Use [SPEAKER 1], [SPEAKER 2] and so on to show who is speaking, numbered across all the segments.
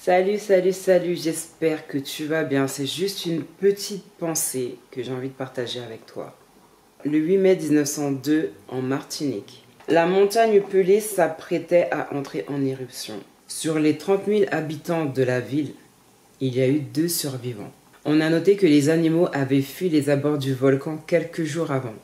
[SPEAKER 1] Salut, salut, salut, j'espère que tu vas bien. C'est juste une petite pensée que j'ai envie de partager avec toi. Le 8 mai 1902, en Martinique, la montagne Pelée s'apprêtait à entrer en éruption. Sur les 30 000 habitants de la ville, il y a eu 2 survivants. On a noté que les animaux avaient fui les abords du volcan quelques jours avant.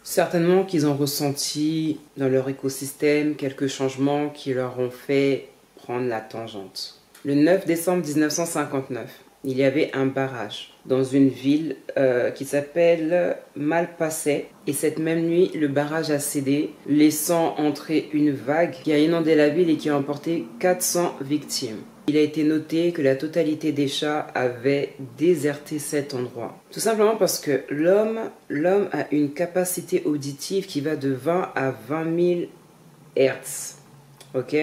[SPEAKER 1] Certainement qu'ils ont ressenti dans leur écosystème quelques changements qui leur ont fait prendre la tangente. Le 9 décembre 1959, il y avait un barrage dans une ville qui s'appelle Malpasset. Et cette même nuit, le barrage a cédé, laissant entrer une vague qui a inondé la ville et qui a emporté 400 victimes. Il a été noté que la totalité des chats avaient déserté cet endroit. Tout simplement parce que l'homme a une capacité auditive qui va de 20 à 20 000 Hertz. Ok ?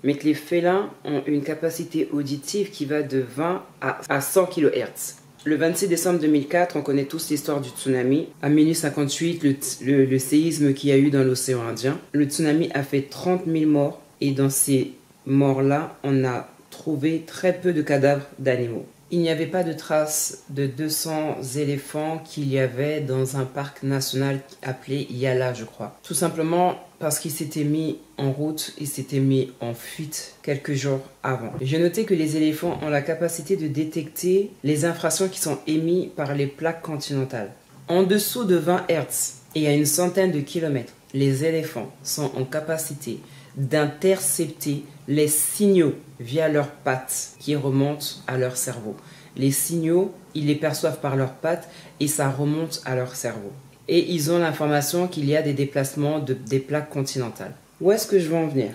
[SPEAKER 1] Mais que les félins ont une capacité auditive qui va de 20 à 100 kHz. Le 26 décembre 2004, on connaît tous l'histoire du tsunami. À minuit 58, le séisme qu'il y a eu dans l'océan Indien. Le tsunami a fait 30 000 morts et dans ces morts-là, on a trouvé très peu de cadavres d'animaux. Il n'y avait pas de traces de 200 éléphants qu'il y avait dans un parc national appelé Yala, je crois. Tout simplement parce qu'ils s'étaient mis en route, ils s'étaient mis en fuite quelques jours avant. J'ai noté que les éléphants ont la capacité de détecter les infrasons qui sont émises par les plaques continentales. En dessous de 20 Hz et à une centaine de kilomètres, les éléphants sont en capacité d'intercepter les signaux via leurs pattes qui remontent à leur cerveau. Les signaux, ils les perçoivent par leurs pattes et ça remonte à leur cerveau. Et ils ont l'information qu'il y a des déplacements des plaques continentales. Où est-ce que je veux en venir?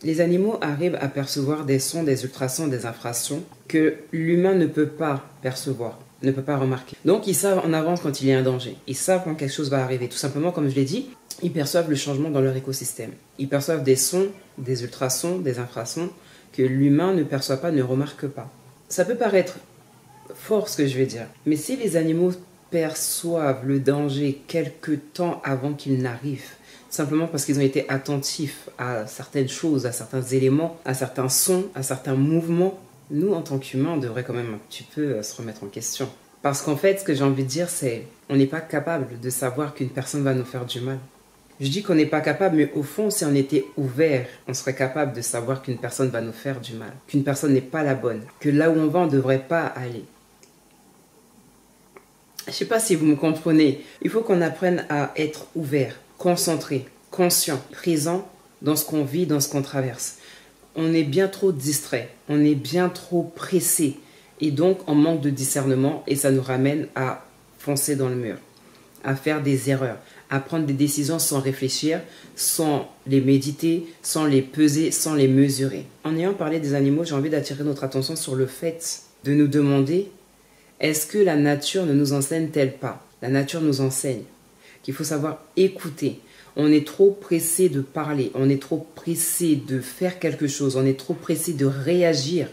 [SPEAKER 1] Les animaux arrivent à percevoir des sons, des ultrasons, des infrasons que l'humain ne peut pas percevoir, ne peut pas remarquer. Donc ils savent en avance quand il y a un danger. Ils savent quand quelque chose va arriver. Tout simplement, comme je l'ai dit, ils perçoivent le changement dans leur écosystème. Ils perçoivent des sons, des ultrasons, des infrasons que l'humain ne perçoit pas, ne remarque pas. Ça peut paraître fort ce que je vais dire, mais si les animaux perçoivent le danger quelque temps avant qu'il n'arrive, simplement parce qu'ils ont été attentifs à certaines choses, à certains éléments, à certains sons, à certains mouvements, nous, en tant qu'humains, on devrait quand même un petit peu se remettre en question. Parce qu'en fait, ce que j'ai envie de dire, c'est on n'est pas capable de savoir qu'une personne va nous faire du mal. Je dis qu'on n'est pas capable, mais au fond, si on était ouvert, on serait capable de savoir qu'une personne va nous faire du mal, qu'une personne n'est pas la bonne, que là où on va, on ne devrait pas aller. Je ne sais pas si vous me comprenez. Il faut qu'on apprenne à être ouvert, concentré, conscient, présent dans ce qu'on vit, dans ce qu'on traverse. On est bien trop distrait, on est bien trop pressé et donc on manque de discernement et ça nous ramène à foncer dans le mur, à faire des erreurs, à prendre des décisions sans réfléchir, sans les méditer, sans les peser, sans les mesurer. En ayant parlé des animaux, j'ai envie d'attirer notre attention sur le fait de nous demander est-ce que la nature ne nous enseigne-t-elle pas? La nature nous enseigne qu'il faut savoir écouter. On est trop pressé de parler, on est trop pressé de faire quelque chose, on est trop pressé de réagir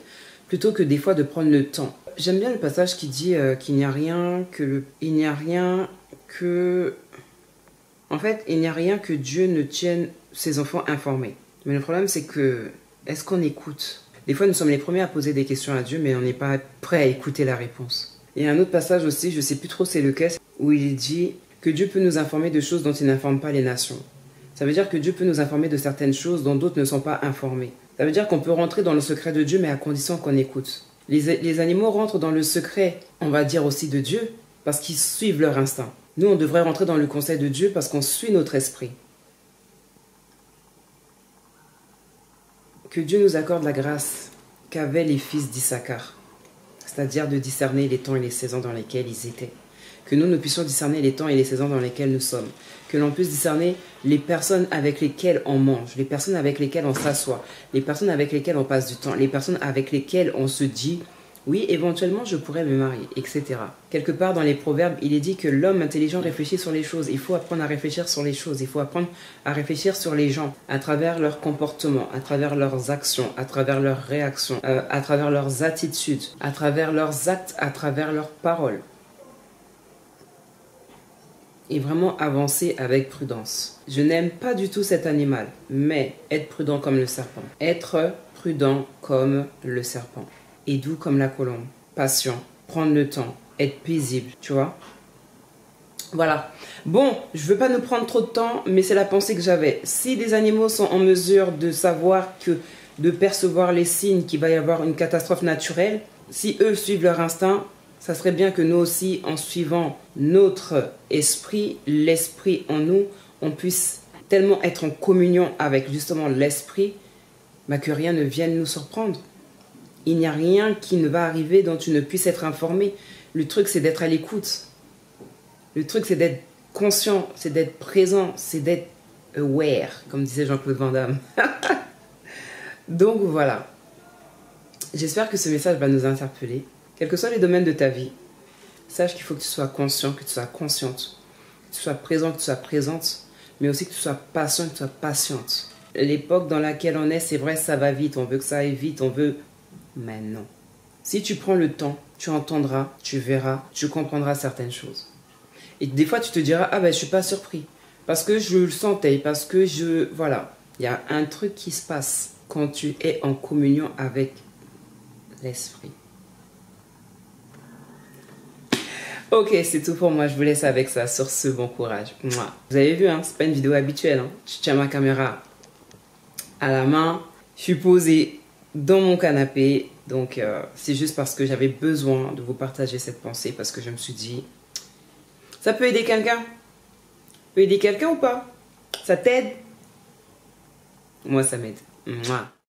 [SPEAKER 1] plutôt que des fois de prendre le temps. J'aime bien le passage qui dit qu'il n'y a rien que il n'y a rien que Dieu ne tienne ses enfants informés. Mais le problème c'est que est-ce qu'on écoute? Des fois nous sommes les premiers à poser des questions à Dieu mais on n'est pas prêt à écouter la réponse. Et un autre passage aussi, je ne sais plus trop c'est lequel, où il dit que Dieu peut nous informer de choses dont il n'informe pas les nations. Ça veut dire que Dieu peut nous informer de certaines choses dont d'autres ne sont pas informés. Ça veut dire qu'on peut rentrer dans le secret de Dieu, mais à condition qu'on écoute. Les animaux rentrent dans le secret, on va dire aussi de Dieu, parce qu'ils suivent leur instinct. Nous, on devrait rentrer dans le conseil de Dieu parce qu'on suit notre esprit. Que Dieu nous accorde la grâce qu'avaient les fils d'Issachar, c'est-à-dire de discerner les temps et les saisons dans lesquels ils étaient. Que nous puissions discerner les temps et les saisons dans lesquels nous sommes. Que l'on puisse discerner les personnes avec lesquelles on mange, les personnes avec lesquelles on s'assoit, les personnes avec lesquelles on passe du temps, les personnes avec lesquelles on se dit « oui, éventuellement je pourrais me marier », etc. Quelque part dans les proverbes, il est dit que l'homme intelligent réfléchit sur les choses. Il faut apprendre à réfléchir sur les choses, il faut apprendre à réfléchir sur les gens, à travers leur comportement, à travers leurs actions, à travers leurs réactions, à travers leurs attitudes, à travers leurs actes, à travers leurs paroles. et vraiment avancer avec prudence. Je n'aime pas du tout cet animal, mais être prudent comme le serpent. Être prudent comme le serpent. Et doux comme la colombe. Patient, prendre le temps, être paisible, tu vois. Voilà. Bon, je veux pas nous prendre trop de temps, mais c'est la pensée que j'avais. Si les animaux sont en mesure de savoir de percevoir les signes qu'il va y avoir une catastrophe naturelle, si eux suivent leur instinct, ça serait bien que nous aussi, en suivant notre esprit, l'esprit en nous, on puisse tellement être en communion avec justement l'esprit, bah, que rien ne vienne nous surprendre. Il n'y a rien qui ne va arriver dont tu ne puisses être informé. Le truc, c'est d'être à l'écoute. Le truc, c'est d'être conscient, c'est d'être présent, c'est d'être aware, comme disait Jean-Claude Van Damme. Donc voilà. J'espère que ce message va nous interpeller. Quels que soient les domaines de ta vie, sache qu'il faut que tu sois conscient, que tu sois consciente, que tu sois présent, que tu sois présente, mais aussi que tu sois patient, que tu sois patiente. L'époque dans laquelle on est, c'est vrai, ça va vite, on veut que ça aille vite, on veut... Mais non. Si tu prends le temps, tu entendras, tu verras, tu comprendras certaines choses. Et des fois, tu te diras, ah ben, je suis pas surpris. Parce que je le sentais, parce que je... Voilà. Il y a un truc qui se passe quand tu es en communion avec l'esprit. Ok, c'est tout pour moi. Je vous laisse avec ça. Sur ce, bon courage. Mouah. Vous avez vu, hein, c'est pas une vidéo habituelle. Hein. Je tiens ma caméra à la main. Je suis posée dans mon canapé. Donc, c'est juste parce que j'avais besoin de vous partager cette pensée. Parce que je me suis dit, ça peut aider quelqu'un. Ça peut aider quelqu'un ou pas? Ça t'aide? Moi, ça m'aide. Mouah.